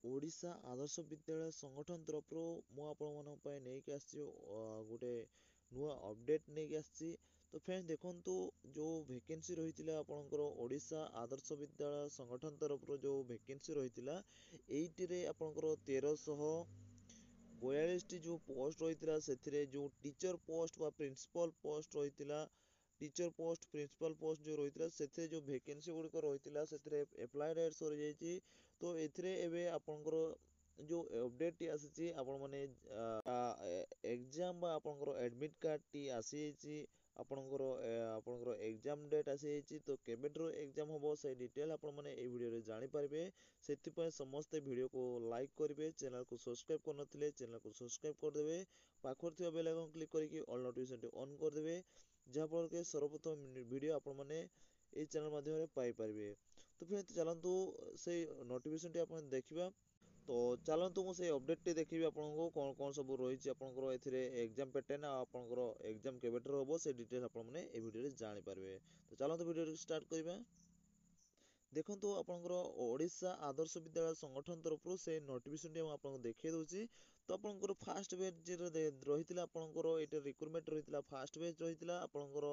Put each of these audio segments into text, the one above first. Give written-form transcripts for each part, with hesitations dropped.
ଓଡ଼ିଶା ଆଦର୍ଶ ବିଦ୍ୟାଳୟ ସଂଗଠନ ତରଫରୁ ମୁଁ ଆପଣମାନଙ୍କ ପାଇଁ ନେଇକି ଆସିଛି ଗୋଟେ ନୂଆ ଅପଡେଟ୍ ନେଇକି ଆସିଛି। ତ ଫ୍ରେଣ୍ଡ ଦେଖନ୍ତୁ, ଯେଉଁ ଭେକେନ୍ସି ରହିଥିଲା ଆପଣଙ୍କର ଓଡ଼ିଶା ଆଦର୍ଶ ବିଦ୍ୟାଳୟ ସଂଗଠନ ତରଫରୁ ଯେଉଁ ଭେକେନ୍ସି ରହିଥିଲା, ଏଇଟିରେ ଆପଣଙ୍କର 1342ଟି ଯେଉଁ ପୋଷ୍ଟ ରହିଥିଲା, ସେଥିରେ ଯେଉଁ ଟିଚର ପୋଷ୍ଟ ବା ପ୍ରିନ୍ସିପାଲ ପୋଷ୍ଟ ରହିଥିଲା, ଟିଚର ପୋଷ୍ଟ ପ୍ରିନ୍ସିପାଲ ପୋଷ୍ଟ ଯେଉଁ ରହିଥିଲା, ସେଥିରେ ଯେଉଁ ଭେକେନ୍ସି ଗୁଡ଼ିକ ରହିଥିଲା ସେଥିରେ ଆପ୍ଲାଏ ଡେଟ୍ ସରିଯାଇଛି। ତ ଏଥିରେ ଏବେ ଆପଣଙ୍କର ଯେଉଁ ଅପଡେଟଟି ଆସିଛି, ଆପଣମାନେ ଏକ୍ଜାମ ବା ଆପଣଙ୍କର ଆଡମିଟ୍ କାର୍ଡ଼ଟି ଆସିଯାଇଛି। ଆପଣଙ୍କର ଏକ୍ଜାମ ଡେଟ୍ ଆସିଯାଇଛି। ତ କେବେଠାରୁ ଏକ୍ଜାମ ହେବ ସେଇ ଡିଟେଲ୍ ଆପଣମାନେ এই ଭିଡ଼ିଓରେ ଜାଣିପାରିବେ। ସେଥିପାଇଁ ସମସ୍ତେ ଭିଡ଼ିଓକୁ ଲାଇକ୍ କରିବେ, ଚ୍ୟାନେଲକୁ ସବସ୍କ୍ରାଇବ୍ କରିନଥିଲେ ଚ୍ୟାନେଲକୁ ସବସ୍କ୍ରାଇବ୍ କରିଦେବେ, ପାଖରେ ଥିବା ବେଲ୍ ଆଇକନ୍ କ୍ଲିକ୍ କରିକି ଅଲ୍ ନୋଟିଫିକେସନଟି ଅନ୍ କରିଦେବେ, ଯାହାଫଳରେ କି ସର୍ବପ୍ରଥମ ଭିଡ଼ିଓ ଆପଣମାନେ এই ଚ୍ୟାନେଲ ମାଧ୍ୟମରେ ପାଇପାରିବେ। ତ ଫ୍ରେଣ୍ଡ ଚାଲନ୍ତୁ ସେଇ ନୋଟିଫିକେସନଟି ଆପଣ ଦେଖିବା। ତ ଚାଲନ୍ତୁ ମୁଁ ସେଇ ଅପଡେଟଟି ଦେଖିବି ଆପଣଙ୍କୁ କ'ଣ କ'ଣ ସବୁ ରହିଛି ଆପଣଙ୍କର ଏଥିରେ ଏକ୍ଜାମ ପ୍ୟାଟର୍ନ, ଆଉ ଆପଣଙ୍କର ଏକ୍ଜାମ କେବେଠାରୁ ହେବ ସେ ଡିଟେଲ୍ ଆପଣମାନେ এই ଭିଡ଼ିଓରେ ଜାଣିପାରିବେ। ତ ଚାଲନ୍ତୁ ଭିଡ଼ିଓ ଷ୍ଟାର୍ଟ କରିବା। ଦେଖନ୍ତୁ, ଆପଣଙ୍କର ଓଡ଼ିଶା ଆଦର୍ଶ ବିଦ୍ୟାଳୟ ସଂଗଠନ ତରଫରୁ ସେ ନୋଟିଫିକେସନଟି ମୁଁ ଆପଣଙ୍କୁ ଦେଖାଇ ଦେଉଛି। ତ ଆପଣଙ୍କର ଫାଷ୍ଟ ବେଜରେ ରହିଥିଲା, ଆପଣଙ୍କର ଏଇଟା ରିକ୍ରୁଟମେଣ୍ଟ ରହିଥିଲା, ଫାଷ୍ଟ ବେଜ୍ ରହିଥିଲା ଆପଣଙ୍କର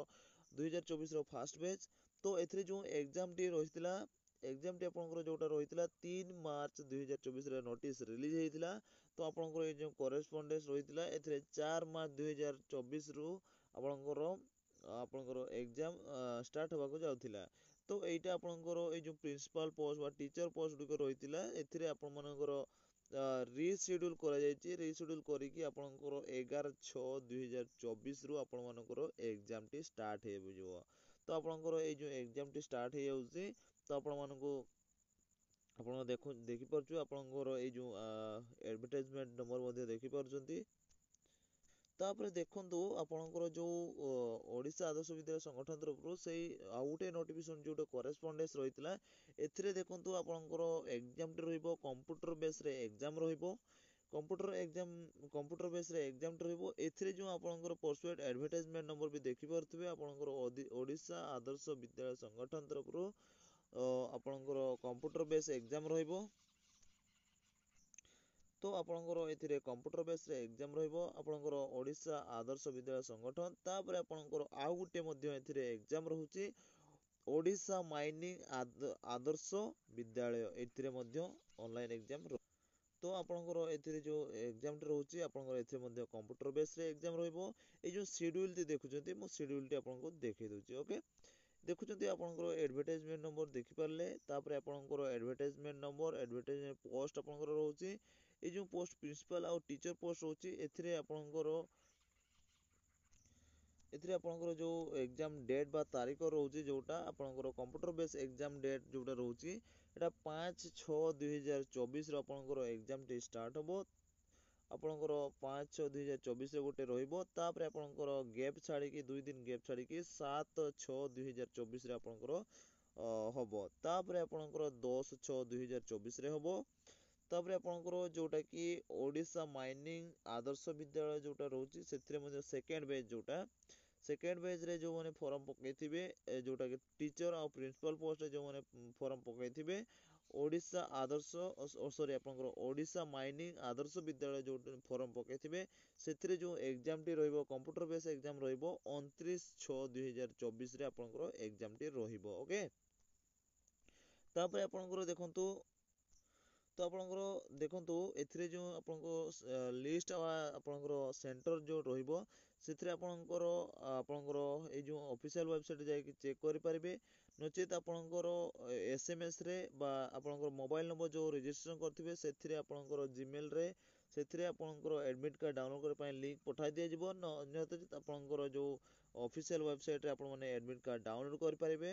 2024ର ଫାଷ୍ଟ ବେଜ୍। ତ ଏଥିରେ ଯେଉଁ ଏକ୍ଜାମଟି ରହିଥିଲା, ଏକ୍ଜାମଟି ଆପଣଙ୍କର ଯେଉଁଟା ରହିଥିଲା 3 ମାର୍ଚ୍ଚ 2024ରେ ନୋଟିସ୍ ରିଲିଜ୍ ହେଇଥିଲା। ତ ଆପଣଙ୍କର ଏଇ ଯେଉଁ କରେସ୍ପଣ୍ଡେନ୍ସ ରହିଥିଲା, ଏଥିରେ 4 ମାର୍ଚ୍ଚ 2024ରୁ ଆପଣଙ୍କର ଏକ୍ଜାମ ଷ୍ଟାର୍ଟ ହେବାକୁ ଯାଉଥିଲା। ତ ଏଇଟା ଆପଣଙ୍କର ଏଇ ଯେଉଁ ପ୍ରିନ୍ସିପାଲ ପୋଷ୍ଟ ବା ଟିଚର ପୋଷ୍ଟ ଗୁଡ଼ିକ ରହିଥିଲା, ଏଥିରେ ଆପଣମାନଙ୍କର ରିସିଡ୍ୟୁଲ୍ କରାଯାଇଛି। ରିସିଡ୍ୟୁଲ୍ କରିକି ଆପଣଙ୍କର 11/6/2024ରୁ ଆପଣମାନଙ୍କର ଏକ୍ଜାମଟି ଷ୍ଟାର୍ଟ ହେଇଯିବ। ତ ଆପଣଙ୍କର ଏଇ ଯେଉଁ ଏକ୍ଜାମଟି ଷ୍ଟାର୍ଟ ହେଇଯାଉଛି, ତ ଆପଣ ଦେଖିପାରୁଛୁ ଆପଣଙ୍କର ଏଇ ଯେଉଁ ଆଡଭର୍ଟାଇଜମେଣ୍ଟ ନମ୍ବର ମଧ୍ୟ ଦେଖିପାରୁଛନ୍ତି। ତାପରେ ଦେଖନ୍ତୁ, ଆପଣଙ୍କର ଯେଉଁ ଓଡ଼ିଶା ଆଦର୍ଶ ବିଦ୍ୟାଳୟ ସଂଗଠନ ତରଫରୁ ସେଇ ଆଉ ଗୋଟେ ନୋଟିଫିକେସନ ଯେଉଁଟା କରେସ୍ପଣ୍ଡେନ୍ସ ରହିଥିଲା, ଏଥିରେ ଦେଖନ୍ତୁ ଆପଣଙ୍କର ଏକ୍ଜାମଟି ରହିବ କମ୍ପ୍ୟୁଟର ବେସ୍ରେ ଏକ୍ଜାମ ରହିବ। କମ୍ପ୍ୟୁଟର ବେସ୍ରେ ଏକ୍ଜାମଟି ରହିବ। ଏଥିରେ ଯେଉଁ ଆପଣଙ୍କର ପର୍ସୁଏଟ୍ ଆଡଭର୍ଟାଇଜମେଣ୍ଟ ନମ୍ବର ବି ଦେଖିପାରୁଥିବେ, ଆପଣଙ୍କର ଓଡ଼ିଶା ଆଦର୍ଶ ବିଦ୍ୟାଳୟ ସଂଗଠନ ତରଫରୁ ଆପଣଙ୍କର କମ୍ପ୍ୟୁଟର ବେସ୍ ଏକ୍ଜାମ ରହିବ। ତ ଆପଣଙ୍କର ଏଥିରେ କମ୍ପ୍ୟୁଟର ବେସ୍ରେ ଏକ୍ଜାମ ରହିବ ଆପଣଙ୍କର ଓଡ଼ିଶା ଆଦର୍ଶ ବିଦ୍ୟାଳୟ ସଂଗଠନ। ତାପରେ ଆପଣଙ୍କର ଆଉ ଗୋଟେ ମଧ୍ୟ ଏଥିରେ ଏକ୍ଜାମ ରହୁଛି, ଓଡ଼ିଶା ମାଇନିଂ ଆଦର୍ଶ ବିଦ୍ୟାଳୟ। ଏଥିରେ ମଧ୍ୟ ଅନଲାଇନ୍ ଏକ୍ଜାମ ରହୁଛି। ତ ଆପଣଙ୍କର ଏଥିରେ ଯେଉଁ ଏକ୍ଜାମଟି ରହୁଛି, ଆପଣଙ୍କର ଏଥିରେ ମଧ୍ୟ କମ୍ପ୍ୟୁଟର ବେସ୍ରେ ଏକ୍ଜାମ ରହିବ। ଏଇ ଯେଉଁ ସିଡ୍ୟୁଲଟି ଦେଖୁଛନ୍ତି, ମୁଁ ସିଡ୍ୟୁଲଟି ଆପଣଙ୍କୁ ଦେଖାଇ ଦେଉଛି। ଓକେ, ଦେଖୁଛନ୍ତି ଆପଣଙ୍କର ଆଡଭର୍ଟାଇଜମେଣ୍ଟ ନମ୍ବର ଦେଖିପାରିଲେ। ତାପରେ ଆପଣଙ୍କର ଆଡଭର୍ଟାଇଜମେଣ୍ଟ ନମ୍ବର, ଆଡଭର୍ଟାଇଜମେଣ୍ଟ ପୋଷ୍ଟ ଆପଣଙ୍କର ରହୁଛି। ଏଇ ଯେଉଁ ପୋଷ୍ଟ ପ୍ରିନ୍ସିପାଲ ଆଉ ଟିଚର ପୋଷ୍ଟ ରହୁଛି, ଏଥିରେ ଆପଣଙ୍କର ଯେଉଁ ଏକ୍ଜାମ ଡେଟ୍ ବା ତାରିଖ ରହୁଛି, ଯେଉଁଟା ଆପଣଙ୍କର କମ୍ପ୍ୟୁଟର ବେସ୍ ଏକ୍ଜାମ ଡେଟ୍ ଯେଉଁଟା ରହୁଛି, ଏଇଟା 5/6/2024ରେ ଆପଣଙ୍କର ଏକ୍ଜାମଟି ଷ୍ଟାର୍ଟ ହେବ। ଆପଣଙ୍କର 5/6/2024ରେ ଗୋଟେ ରହିବ। ତାପରେ ଆପଣଙ୍କର ଗ୍ୟାପ୍ ଛାଡ଼ିକି 2 ଦିନ ଗ୍ୟାପ୍ ଛାଡ଼ିକି 7/6/2024ରେ ଆପଣଙ୍କର ହେବ। ତାପରେ ଆପଣଙ୍କର 10/6/2024ରେ ହେବ। ତାପରେ ଆପଣଙ୍କର ଯେଉଁଟାକି ଓଡ଼ିଶା ମାଇନିଂ ଆଦର୍ଶ ବିଦ୍ୟାଳୟ ଯେଉଁଟା ରହୁଛି, ସେଥିରେ ମଧ୍ୟ ସେକେଣ୍ଡ ବେଜ୍ରେ ଯେଉଁମାନେ ଫର୍ମ ପକାଇଥିବେ, ଯେଉଁଟାକି ଟିଚର ଆଉ ପ୍ରିନ୍ସିପାଲ ପୋଷ୍ଟରେ ଯେଉଁମାନେ ଫର୍ମ ପକାଇଥିବେ, ଆପଣଙ୍କର ଓଡ଼ିଶା ମାଇନିଂ ଆଦର୍ଶ ବିଦ୍ୟାଳୟ ଯେଉଁ ଫର୍ମ ପକାଇଥିବେ, ସେଥିରେ ଯେଉଁ ଏକ୍ଜାମଟି ରହିବ କମ୍ପ୍ୟୁଟର ବେସ୍ ଏକ୍ଜାମ ରହିବ 29/6/2024ରେ ଆପଣଙ୍କର ଏକ୍ଜାମଟି ରହିବ। ଓକେ, ତାପରେ ଆପଣଙ୍କର ଦେଖନ୍ତୁ ଏଥିରେ ଯେଉଁ ଆପଣଙ୍କ ଲିଷ୍ଟ ଆପଣଙ୍କର ସେଣ୍ଟର ଯେଉଁ ରହିବ, ସେଥିରେ ଆପଣଙ୍କର ଏଇ ଯେଉଁ ଅଫିସିଆଲ ୱେବସାଇଟ୍ ଯାଇକି ଚେକ୍ କରିପାରିବେ। ନଚେତ୍ ଆପଣଙ୍କର SMSରେ ବା ଆପଣଙ୍କର ମୋବାଇଲ ନମ୍ବର ଯେଉଁ ରେଜିଷ୍ଟ୍ରେସନ କରିଥିବେ, ସେଥିରେ ଆପଣଙ୍କର ଜିମେଲରେ ସେଥିରେ ଆପଣଙ୍କର ଆଡମିଟ୍ କାର୍ଡ଼ ଡାଉନଲୋଡ୍ କରିବା ପାଇଁ ଲିଙ୍କ ପଠାଇ ଦିଆଯିବ। ନଚେତ୍ ଆପଣଙ୍କର ଯେଉଁ ଅଫିସିଆଲ ୱେବସାଇଟ୍ରେ ଆପଣମାନେ ଆଡମିଟ୍ କାର୍ଡ଼ ଡାଉନଲୋଡ୍ କରିପାରିବେ।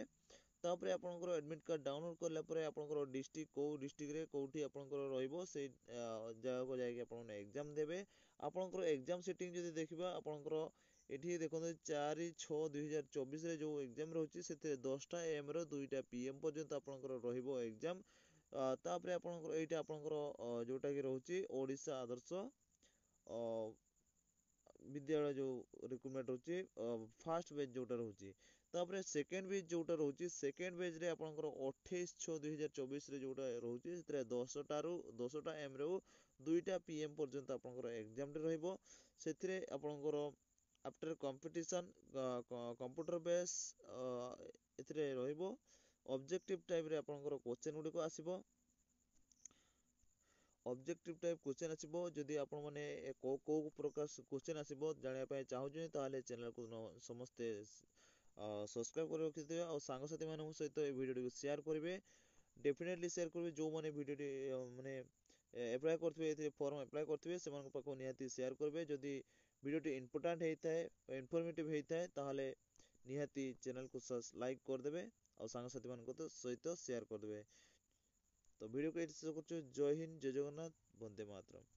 ତାପରେ ଆପଣଙ୍କର ଆଡମିଟ୍ କାର୍ଡ଼ ଡାଉନଲୋଡ୍ କଲା ପରେ ଆପଣଙ୍କର ଡିଷ୍ଟ୍ରିକ୍ଟ କେଉଁ ଡିଷ୍ଟ୍ରିକ୍ଟରେ କେଉଁଠି ଆପଣଙ୍କର ରହିବ, ସେଇ ଜାଗାକୁ ଯାଇକି ଆପଣମାନେ ଏକ୍ଜାମ ଦେବେ। ଆପଣଙ୍କର ଏକ୍ଜାମ ସେଟିଂ ଯଦି ଦେଖିବା, ଆପଣଙ୍କର ଏଠି ଦେଖନ୍ତୁ 4/6/2024ରେ ଯେଉଁ ଏକ୍ଜାମ ରହୁଛି, ସେଥିରେ 10ଟା AM ରୁ 2ଟା PM ପର୍ଯ୍ୟନ୍ତ ଆପଣଙ୍କର ରହିବ ଏକ୍ଜାମ। ତାପରେ ଆପଣଙ୍କର ଏଇଟା ଆପଣଙ୍କର ଯେଉଁଟାକି ରହୁଛି ଓଡ଼ିଶା ଆଦର୍ଶ ବିଦ୍ୟାଳୟ ଯେଉଁ ରିକ୍ରୁଟମେଣ୍ଟ ରହୁଛି, ଫାଷ୍ଟ ବେଜ୍ ଯେଉଁଟା ରହୁଛି। ତାପରେ ସେକେଣ୍ଡ ବେଜ୍ ଯୋଉଟା ରହୁଛି, ସେକେଣ୍ଡ ବେଜ୍ରେ ଆପଣଙ୍କର 28/6/2024 ରେ ଯୋଉଟା ରହୁଛି, ସେଥିରେ 10ଟା AM ରୁ 2ଟା PM ପର୍ଯ୍ୟନ୍ତ ଆପଣଙ୍କର ଏକ୍ଜାମଟେ ରହିବ। ସେଥିରେ ଆପଣଙ୍କର ଆଫ୍ଟର କମ୍ପିଟିସନ୍ କମ୍ପ୍ୟୁଟର ବେସ୍ ଏଥିରେ ରହିବ। ଅବଜେକ୍ଟିଭ ଟାଇପ୍ରେ ଆପଣଙ୍କର କୋଶ୍ଚେନ୍ ଗୁଡ଼ିକ ଆସିବ। ଅବଜେକ୍ଟିଭ ଟାଇପ୍ କୋଶ୍ଚେନ୍ ଆସିବ। ଯଦି ଆପଣମାନେ କୋଉ ପ୍ରକାର କୋଶ୍ଚେନ୍ ଆସିବ ଜାଣିବା ପାଇଁ ଚାହୁଁଛନ୍ତି, ତାହେଲେ ଚ୍ୟାନେଲକୁ ସମସ୍ତେ ସବସ୍କ୍ରାଇବ୍ କରି ରଖିଥିବେ ଆଉ ସାଙ୍ଗସାଥି ମାନଙ୍କ ସହିତ ଏ ଭିଡ଼ିଓଟିକୁ ସେୟାର କରିବେ। ଡେଫିନେଟଲି ସେୟାର କରିବେ। ଯୋଉମାନେ ଭିଡ଼ିଓଟି ମାନେ ଆପ୍ଲାଏ କରିଥିବେ, ଏଥିରେ ଫର୍ମ ଆପ୍ଲାଏ କରିଥିବେ, ସେମାନଙ୍କ ପାଖକୁ ନିହାତି ସେୟାର କରିବେ। ଯଦି ଭିଡ଼ିଓଟି ଇମ୍ପୋର୍ଟାଣ୍ଟ ହେଇଥାଏ, ଇନଫର୍ମେଟିଭ୍ ହେଇଥାଏ, ତାହେଲେ ନିହାତି ଚ୍ୟାନେଲକୁ ଲାଇକ୍ କରିଦେବେ ଆଉ ସାଙ୍ଗସାଥି ମାନଙ୍କ ସହିତ ସେୟାର କରିଦେବେ। ତ ଭିଡ଼ିଓକୁ ଏଇଠି ଶେଷ କରୁଛୁ। ଜୟ ହିନ୍ଦ, ଜୟ ଜଗନ୍ନାଥ, ବନ୍ଦେ ମାତରମ୍।